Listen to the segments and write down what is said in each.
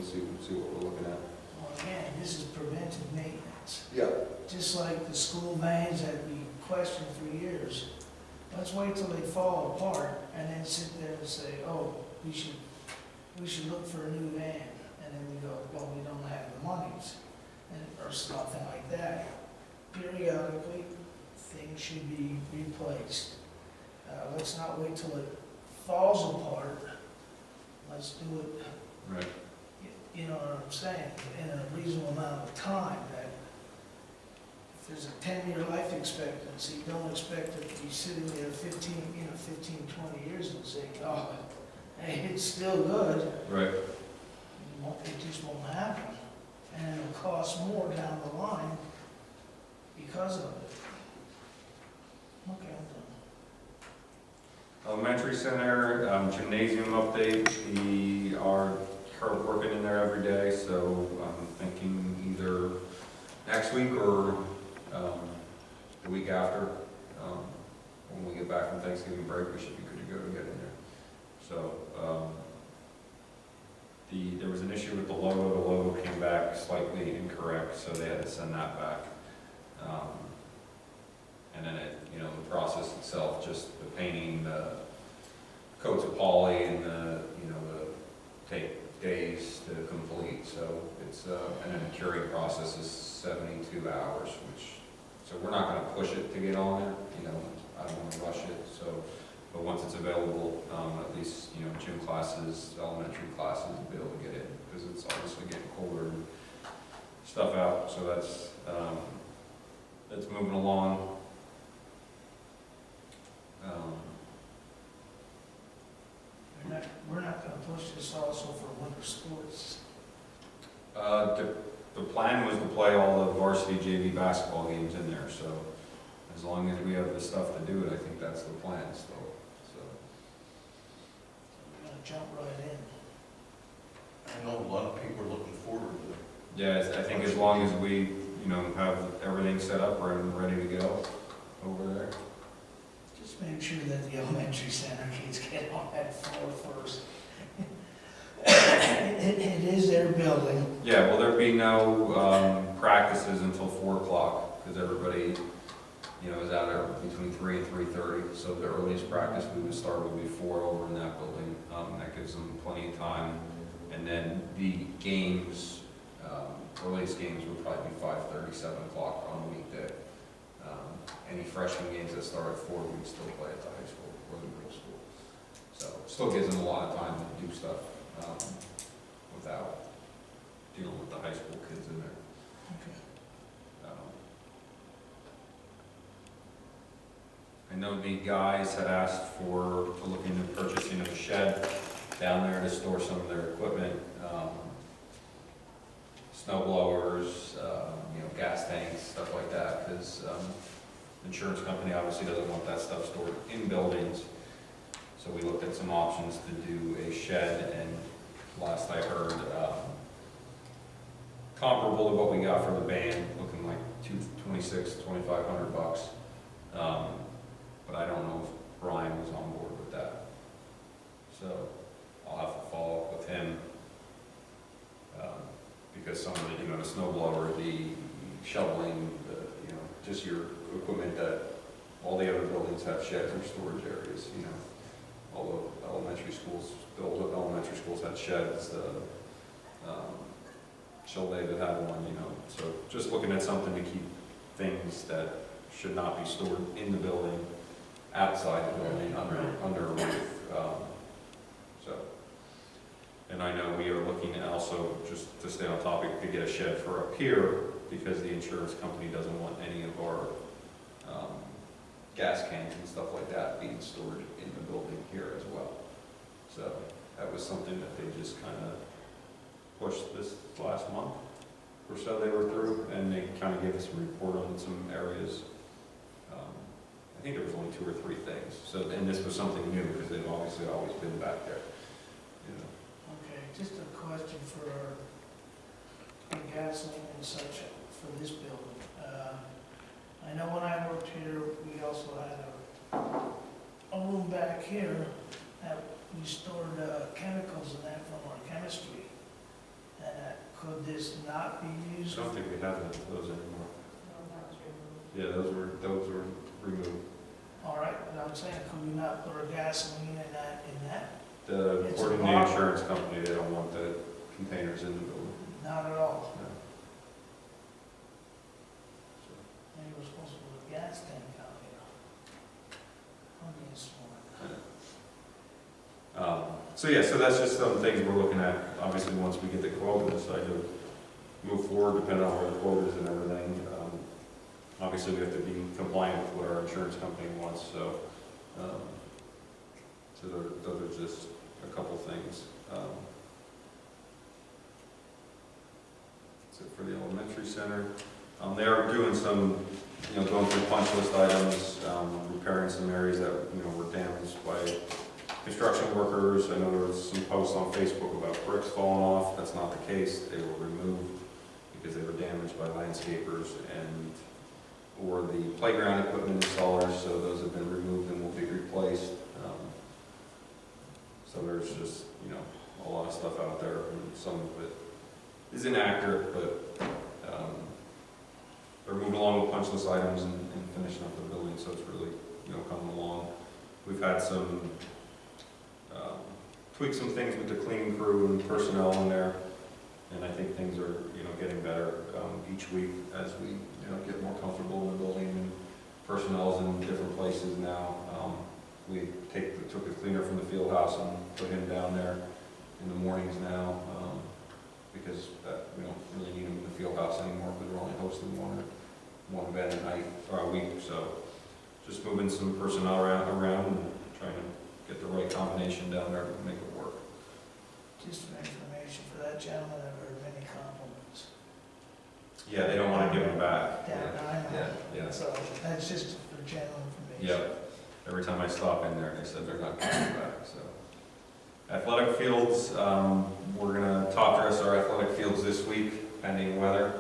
see what we're looking at. Well, again, this is preventive maintenance. Yeah. Just like the school vans that we questioned for years. Let's wait till they fall apart and then sit there and say, oh, we should look for a new van. And then we go, well, we don't have the monies, or something like that. Periodically, things should be replaced. Let's not wait till it falls apart. Let's do it, Right. you know what I'm saying, in a reasonable amount of time. That if there's a 10-year life expectancy, don't expect it to be sitting there 15, 20 years and say, oh, hey, it's still good. Right. It just won't happen. And it'll cost more down the line because of it. Okay, I'm done. Elementary center, gymnasium update. We are working in there every day, so I'm thinking either next week or the week after. When we get back from Thanksgiving break, we should be good to go to get in there. So there was an issue with the logo. The logo came back slightly incorrect, so they had to send that back. And then the process itself, just the painting, the coats of poly, and the take days to complete. So it's and then the curing process is 72 hours, so we're not going to push it to get on there. I don't want to rush it. So, but once it's available, at least gym classes, elementary classes will be able to get in, because it's obviously getting colder and stuff out. So that's moving along. We're not gonna push this also for winter sports. The plan was to play all the varsity JV basketball games in there, so as long as we have the stuff to do it, I think that's the plan still, so. We're gonna jump right in. I know a lot of people are looking forward to it. Yeah, I think as long as we, have everything set up and ready to go over there. Just make sure that the elementary center kids get on that floor first. It is their building. Yeah, well, there'd be no practices until 4 o'clock, because everybody, is out there between 3 and 3:30. So the earliest practice we would start would be 4 over in that building. That gives them plenty of time. And then the games, earliest games would probably be 5:30, 7 o'clock on a weekday. Any freshman games that start at 4, we'd still play at the high school or the middle school. So it still gives them a lot of time to do stuff without dealing with the high school kids in there. Okay. I know the guys had asked to look into purchasing of a shed down there to store some of their equipment, snow blowers, gas tanks, stuff like that, because the insurance company obviously doesn't want that stuff stored in buildings. So we looked at some options to do a shed, and last I heard, comparable to what we got for the band, looking like $2,500 but I don't know if Brian was on board with that. So I'll have to follow up with him, because some of the, the snow blower, the shoveling, just your equipment that all the other buildings have sheds or storage areas, all the elementary schools, the old elementary schools had sheds, Shell David had one, so just looking at something to keep things that should not be stored in the building, outside the building, under a roof. And I know we are looking also, just to stay on topic, to get a shed for up here, because the insurance company doesn't want any of our gas cans and stuff like that being stored in the building here as well. So that was something that they just kind of pushed this last month or so they were through, and they kind of gave us a report on some areas. I think there was only 2 or 3 things. So, and this was something new, because they've obviously always been back there. Okay, just a question for our gasoline and such for this building. I know when I worked here, we also had a room back here that we stored chemicals in that from our chemistry. would this not be I used? don't think we have those anymore. Yeah, those were removed. All right, but I'm saying, could we not put our gasoline in that? It's According to the block. insurance company, they don't want the containers in the building. Not at all. No. Maybe we're supposed to put a gas tank out here. I'm being smart. So yeah, so that's just some things we're looking at. Obviously, once we get the quote, we decide to move forward, depending on where the quote is and everything. Obviously, we have to be compliant with what our insurance company wants, so, those are just a couple things. That's it for the elementary center. They are doing some, going through punch list items, repairing some areas that, were damaged by construction workers. I know there was some posts on Facebook about bricks falling off. That's not the case. They were removed because they were damaged by landscapers or the playground equipment installers, so those have been removed and will be replaced. So there's just, a lot of stuff out there, and some of it is inaccurate, but they're moving along with punch list items and finishing up the building, so it's really, coming along. We've had some, tweak some things with the cleaning crew and personnel in there, and I think things are, getting better each week as we, get more comfortable in the building, and personnel's in different places now. We took the cleaner from the field house and put him down there in the mornings now, because we don't really need him in the field house anymore, because we're only hosting one event a night, or a week, so just moving some personnel around and trying to get the right combination down there to make it work. Just for information, for that gentleman, I've heard many compliments. Yeah, they don't want to give them back. Down, I know. Yeah. So that's just for general information. Yep. Every time I stop in there, they said they're not coming back, so. Athletic fields, we're gonna top dress our athletic fields this week, pending weather.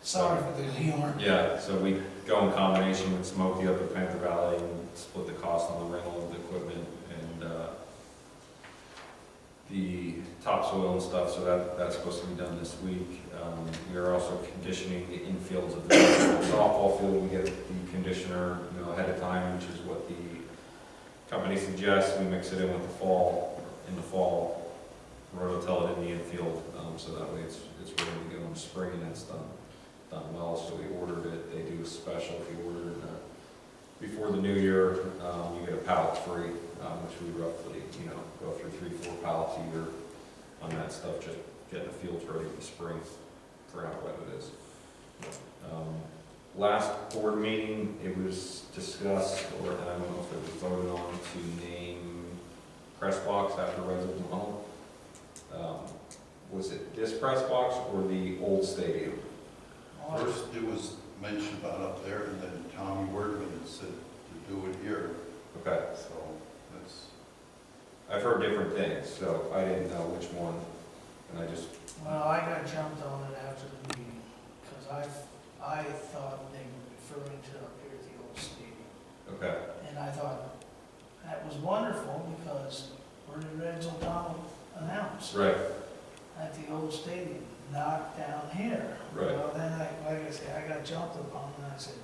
Sorry for the humor. Yeah, so we go in combination with Smokey up at Panther Valley and split the cost on the rental of the equipment and the topsoil and stuff, so that's supposed to be done this week. We are also conditioning the infields of the softball field. We get the conditioner, ahead of time, which is what the company suggests. We mix it in with the fall, rototill it in the infield, so that way it's ready to go in the spring, and it's done well. So we ordered it. They do a special if you order it before the new year. You get a pallet free, which we roughly, go through 3-4 pallets a year on that stuff, just getting the fields ready for the spring, for how wet it is. Last board meeting, it was discussed, or I don't know if it was voted on, to name press box after Reds O'Donnell. Was it this press box or the old stadium? First, it was mentioned about up there, and then Tommy Wordman said to do it here, Okay, so that's, I've heard different things, so I didn't know which one, and I just, Well, I got jumped on it after the meeting, because I thought they were referring to up here at the old stadium. okay, And I thought, that was wonderful, because where did Reds O'Donnell announce? right, At the old stadium, not down here. Right. Well, then, like I said, I got jumped upon, and I said,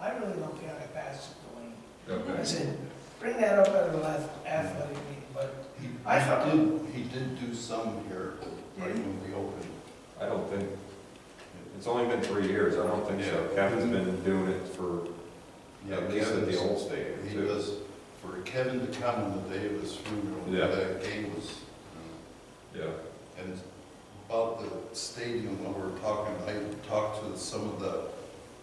I really don't care, I passed it to Wayne. I okay. said, bring that up at an athletic meeting, but I thought- he did do some here, right when we opened. I don't think, it's only been 3 years, I don't think so. Yeah. Kevin's been doing it for, at least at the Kevin's- old stadium, He too. was, for Kevin to come on the day of his funeral, Yeah. that game was, Yeah, and about the stadium, when we were talking, I talked to some of the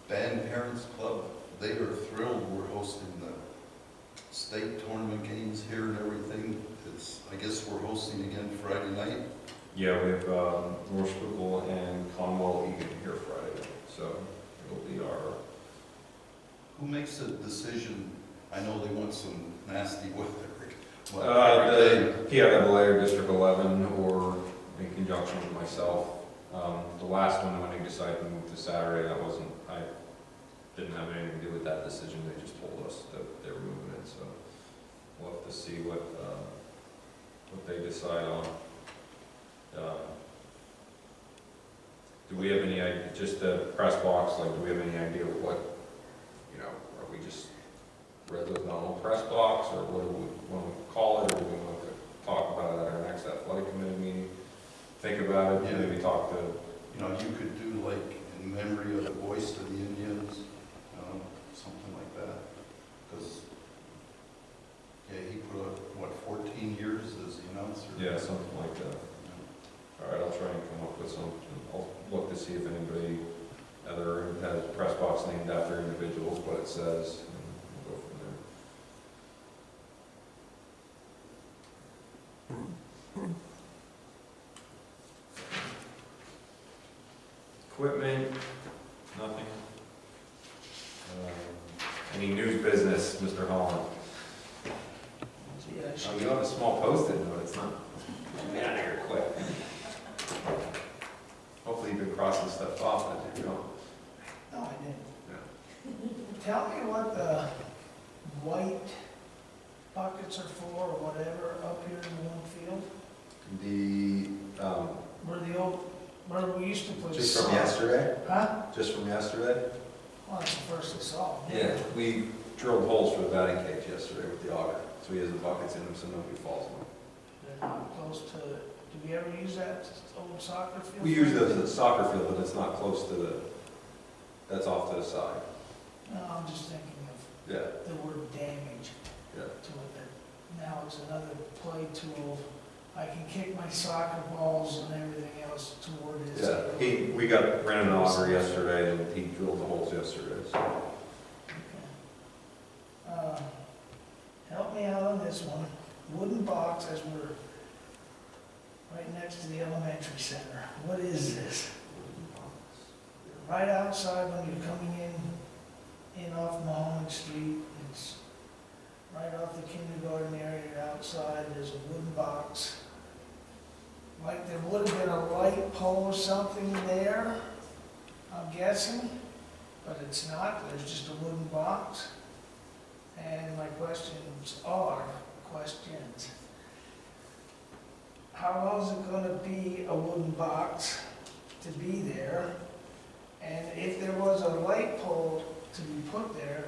band parents club. They are thrilled we're hosting the state tournament games here and everything. I guess we're hosting again Friday night. yeah, we have North Schuylkill and Conwell Egan here Friday, night, so it'll be our, Who makes the decision? I know they want some nasty weather. the PIAA District 11, or in conjunction with myself. The last one, when they decided to move to Saturday, I didn't have anything to do with that decision, they just told us that they were moving it, so we'll have to see what they decide on. Do we have any idea, just the press box, like, do we have any idea what, you know, are we just read those normal press box, or what do we want to call it, or do we want to talk about it at our next athletic committee meeting? Think about it, Yeah. maybe talk to, You know, you could do like in memory of the voice of the Indians, something like that. Because, yeah, he put up, what, 14 years as the announcer? yeah, something like that. All right, I'll try and come up with some, I'll look to see if anybody other has press box named after individuals, what it says, and we'll go from there. Equipment, nothing. Any news business, Mr. Holland? Gee, I Oh, should- you have a small Post-it note, it's not, get out of here quick. Hopefully you've been crossing stuff off as you go. No, I didn't. Yeah. Tell me what the white buckets are for, or whatever, up here in the one field, where the old, where we used to put. Just from salt. yesterday? Huh? Just from yesterday? Well, that's the first I saw. Yeah, we drilled holes for the batting cage yesterday with the auger, so he has the buckets in them so nobody falls in them. They're not close to, did we ever use that old soccer field? We use those at the soccer field, but it's not close to the, that's off to the side. No, I'm just thinking of Yeah, the word damage yeah. to it, that now it's another play tool. I can kick my soccer balls and everything else toward it. Yeah, we ran an auger yesterday and he drilled the holes yesterday, so. Okay. Help me out on this one. Wooden box as we're right next to the elementary center. What is this? Right outside when you're coming in off Mahoney Street, it's right off the kindergarten area outside, there's a wooden box. Like there would have been a light pole or something there, I'm guessing, but it's not, there's just a wooden box. And my questions are, how long is it gonna be a wooden box to be there? And if there was a light pole to be put there,